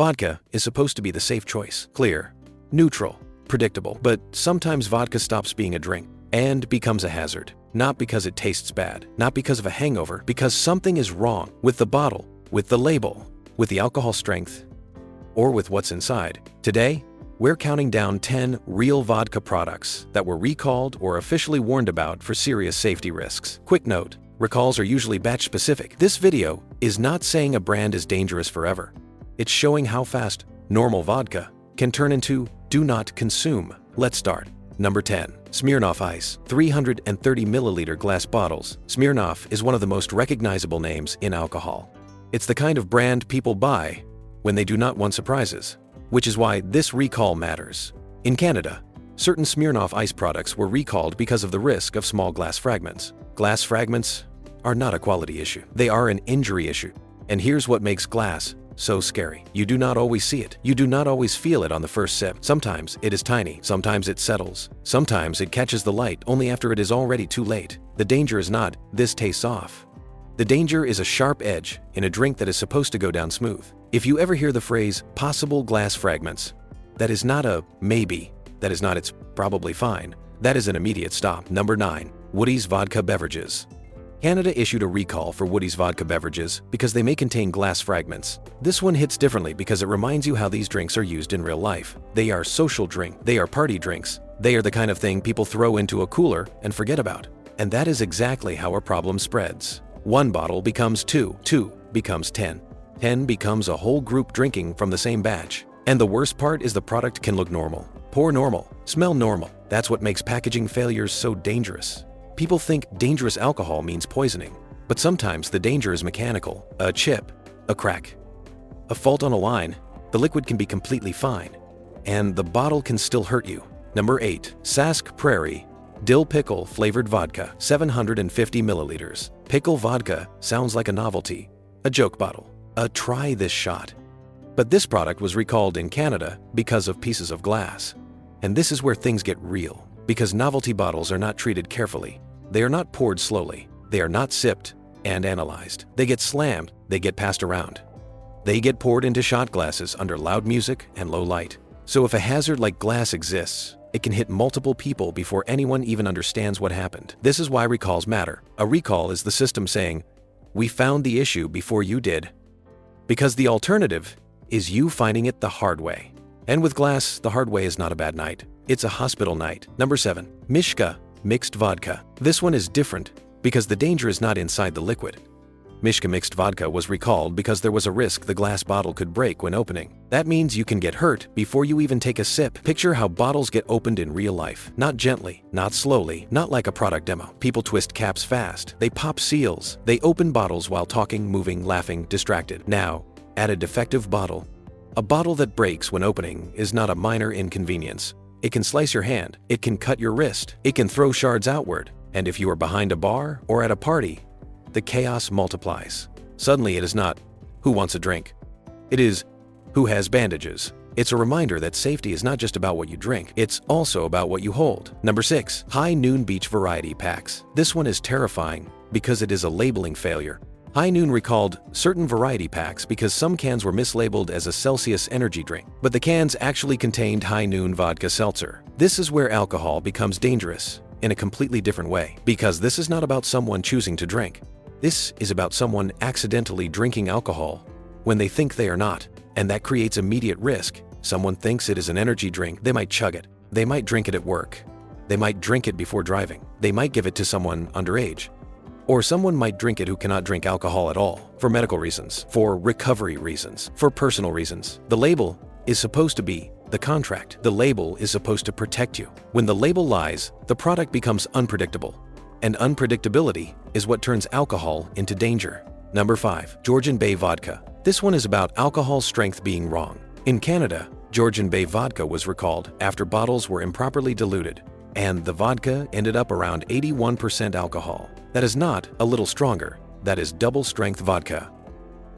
Vodka is supposed to be the safe choice. Clear, neutral, predictable. But sometimes vodka stops being a drink and becomes a hazard. Not because it tastes bad, not because of a hangover, because something is wrong with the bottle, with the label, with the alcohol strength, or with what's inside. Today, we're counting down 10 real vodka products that were recalled or officially warned about for serious safety risks. Quick note, recalls are usually batch-specific. This video is not saying a brand is dangerous forever. It's showing how fast normal vodka can turn into do not consume. Let's start. Number 10. Smirnoff Ice. 330 milliliter glass bottles. Smirnoff is one of the most recognizable names in alcohol. It's the kind of brand people buy when they do not want surprises, which is why this recall matters. In Canada, certain Smirnoff Ice products were recalled because of the risk of small glass fragments. Glass fragments are not a quality issue. They are an injury issue. And here's what makes glass so scary. You do not always see it. You do not always feel it on the first sip. Sometimes it is tiny. Sometimes it settles. Sometimes it catches the light only after it is already too late. The danger is not, this tastes off. The danger is a sharp edge in a drink that is supposed to go down smooth. If you ever hear the phrase, possible glass fragments, that is not a maybe. That is not it's probably fine. That is an immediate stop. Number 9. Woody's Vodka Beverages. Canada issued a recall for Woody's vodka beverages because they may contain glass fragments. This one hits differently because it reminds you how these drinks are used in real life. They are social drink. They are party drinks. They are the kind of thing people throw into a cooler and forget about. And that is exactly how our problem spreads. One bottle becomes 2, 2 becomes 10. 10 becomes a whole group drinking from the same batch. And the worst part is the product can look normal, pour normal, smell normal. That's what makes packaging failures so dangerous. People think dangerous alcohol means poisoning, but sometimes the danger is mechanical. A chip, a crack, a fault on a line, the liquid can be completely fine, and the bottle can still hurt you. Number 8. Sask Prairie Dill Pickle Flavored Vodka, 750 milliliters. Pickle vodka sounds like a novelty, a joke bottle, a try this shot. But this product was recalled in Canada because of pieces of glass. And this is where things get real, because novelty bottles are not treated carefully. They are not poured slowly. They are not sipped and analyzed. They get slammed. They get passed around. They get poured into shot glasses under loud music and low light. So if a hazard like glass exists, it can hit multiple people before anyone even understands what happened. This is why recalls matter. A recall is the system saying, we found the issue before you did. Because the alternative is you finding it the hard way. And with glass, the hard way is not a bad night. It's a hospital night. Number 7. Mishka Mixed Vodka. This one is different because the danger is not inside the liquid. Mishka Mixed Vodka was recalled because there was a risk the glass bottle could break when opening. That means you can get hurt before you even take a sip. Picture how bottles get opened in real life. Not gently, not slowly, not like a product demo. People twist caps fast. They pop seals. They open bottles while talking, moving, laughing, distracted. Now, add a defective bottle. A bottle that breaks when opening is not a minor inconvenience. It can slice your hand. It can cut your wrist. It can throw shards outward. And if you are behind a bar or at a party, the chaos multiplies. Suddenly it is not, who wants a drink? It is, who has bandages? It's a reminder that safety is not just about what you drink, it's also about what you hold. Number 6. High Noon Beach Variety Packs. This one is terrifying because it is a labeling failure. High Noon recalled certain variety packs because some cans were mislabeled as a Celsius energy drink, but the cans actually contained High Noon vodka seltzer. This is where alcohol becomes dangerous in a completely different way, because this is not about someone choosing to drink. This is about someone accidentally drinking alcohol when they think they are not, and that creates immediate risk. Someone thinks it is an energy drink, they might chug it. They might drink it at work. They might drink it before driving. They might give it to someone underage. Or someone might drink it who cannot drink alcohol at all, for medical reasons, for recovery reasons, for personal reasons. The label is supposed to be the contract. The label is supposed to protect you. When the label lies, the product becomes unpredictable. And unpredictability is what turns alcohol into danger. Number 5. Georgian Bay Vodka. This one is about alcohol strength being wrong. In Canada, Georgian Bay Vodka was recalled after bottles were improperly diluted, and the vodka ended up around 81% alcohol. That is not a little stronger. That is double-strength vodka.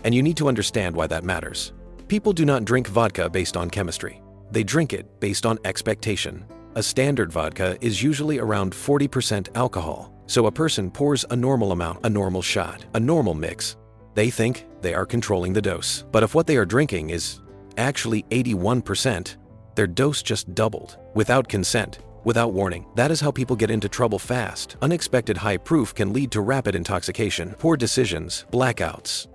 And you need to understand why that matters. People do not drink vodka based on chemistry. They drink it based on expectation. A standard vodka is usually around 40% alcohol. So a person pours a normal amount, a normal shot, a normal mix. They think they are controlling the dose. But if what they are drinking is actually 81%. Their dose just doubled, without consent, without warning. That is how people get into trouble fast. Unexpected high proof can lead to rapid intoxication, poor decisions, blackouts,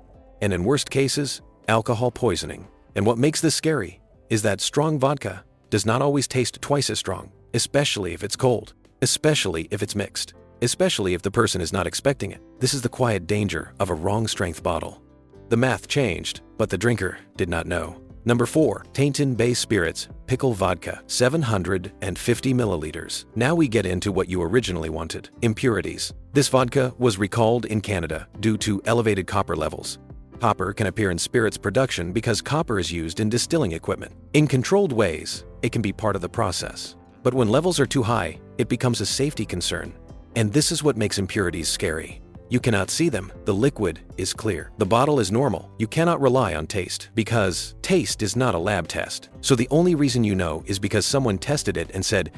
and in worst cases, alcohol poisoning. And what makes this scary is that strong vodka does not always taste twice as strong, especially if it's cold, especially if it's mixed, especially if the person is not expecting it. This is the quiet danger of a wrong strength bottle. The math changed, but the drinker did not know. Number 4. Tainted Bay Spirits Pickle Vodka, 750 milliliters. Now we get into what you originally wanted: impurities. This vodka was recalled in Canada due to elevated copper levels. Copper can appear in spirits production because copper is used in distilling equipment. In controlled ways, it can be part of the process. But when levels are too high, it becomes a safety concern. And this is what makes impurities scary. You cannot see them. The liquid is clear. The bottle is normal. You cannot rely on taste because taste is not a lab test. So the only reason you know is because someone tested it and said,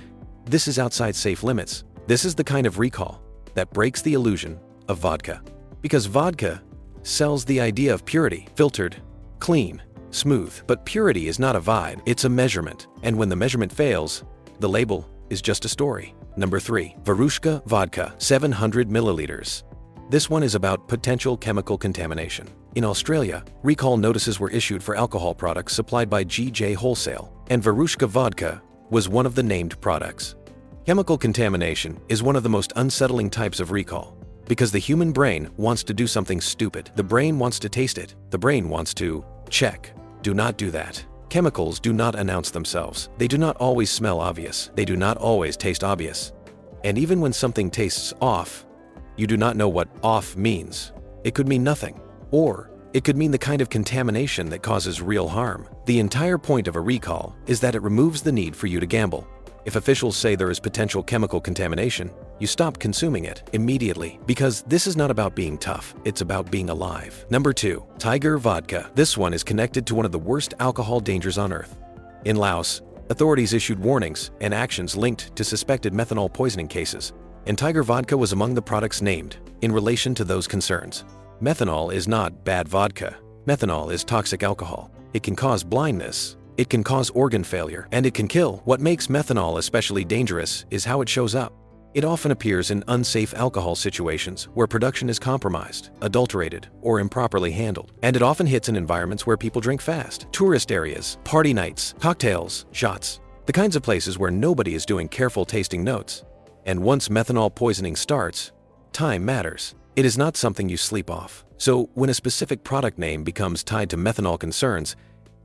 this is outside safe limits. This is the kind of recall that breaks the illusion of vodka. Because vodka sells the idea of purity, filtered, clean, smooth. But purity is not a vibe, it's a measurement. And when the measurement fails, the label is just a story. Number 3. Vodka Vodka, 700 milliliters. This one is about potential chemical contamination. In Australia, recall notices were issued for alcohol products supplied by GJ Wholesale, and Vodka Vodka was one of the named products. Chemical contamination is one of the most unsettling types of recall, because the human brain wants to do something stupid. The brain wants to taste it. The brain wants to check. Do not do that. Chemicals do not announce themselves. They do not always smell obvious. They do not always taste obvious. And even when something tastes off, you do not know what off means. It could mean nothing, or it could mean the kind of contamination that causes real harm. The entire point of a recall is that it removes the need for you to gamble. If officials say there is potential chemical contamination, you stop consuming it immediately, because this is not about being tough, it's about being alive. Number 2. Tiger Vodka. This one is connected to one of the worst alcohol dangers on earth. In Laos, authorities issued warnings and actions linked to suspected methanol poisoning cases, and Tiger Vodka was among the products named in relation to those concerns. Methanol is not bad vodka. Methanol is toxic alcohol. It can cause blindness, it can cause organ failure, and it can kill. What makes methanol especially dangerous is how it shows up. It often appears in unsafe alcohol situations where production is compromised, adulterated, or improperly handled. And it often hits in environments where people drink fast: tourist areas, party nights, cocktails, shots, the kinds of places where nobody is doing careful tasting notes. And once methanol poisoning starts, time matters. It is not something you sleep off. So when a specific product name becomes tied to methanol concerns,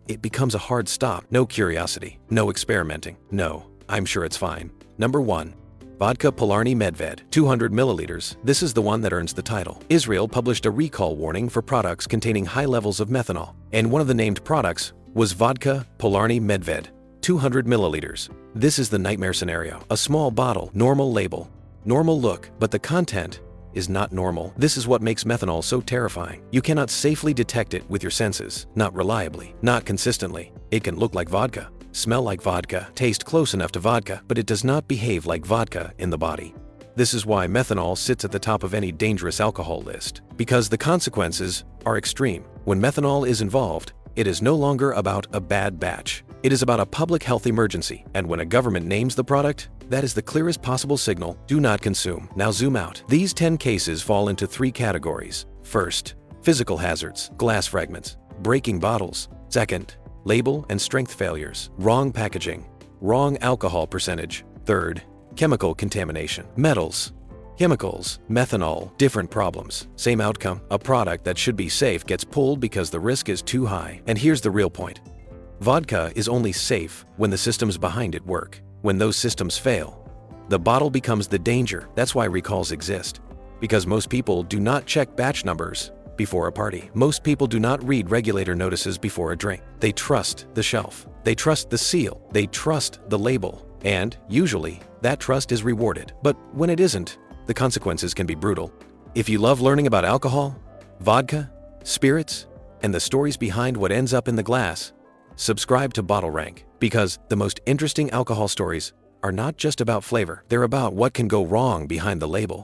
it becomes a hard stop. No curiosity, no experimenting. No, I'm sure it's fine. Number 1. Vodka Polarny Medved, 200 milliliters. This is the one that earns the title. Israel published a recall warning for products containing high levels of methanol, and one of the named products was Vodka Polarny Medved, 200 milliliters. This is the nightmare scenario. A small bottle, normal label, normal look, but the content is not normal. This is what makes methanol so terrifying. You cannot safely detect it with your senses, not reliably, not consistently. It can look like vodka, smell like vodka, taste close enough to vodka, but it does not behave like vodka in the body. This is why methanol sits at the top of any dangerous alcohol list, because the consequences are extreme. When methanol is involved, it is no longer about a bad batch. It is about a public health emergency, and when a government names the product, that is the clearest possible signal: do not consume. Now zoom out. These 10 cases fall into 3 categories. First, physical hazards, glass fragments, breaking bottles. Second, label and strength failures, wrong packaging, wrong alcohol percentage. Third, chemical contamination, metals, chemicals, methanol, different problems, same outcome. A product that should be safe gets pulled because the risk is too high. And here's the real point. Vodka is only safe when the systems behind it work. When those systems fail, the bottle becomes the danger. That's why recalls exist. Because most people do not check batch numbers before a party. Most people do not read regulator notices before a drink. They trust the shelf. They trust the seal. They trust the label. And usually, that trust is rewarded. But when it isn't, the consequences can be brutal. If you love learning about alcohol, vodka, spirits, and the stories behind what ends up in the glass, subscribe to Bottle Rank, because the most interesting alcohol stories are not just about flavor, they're about what can go wrong behind the label.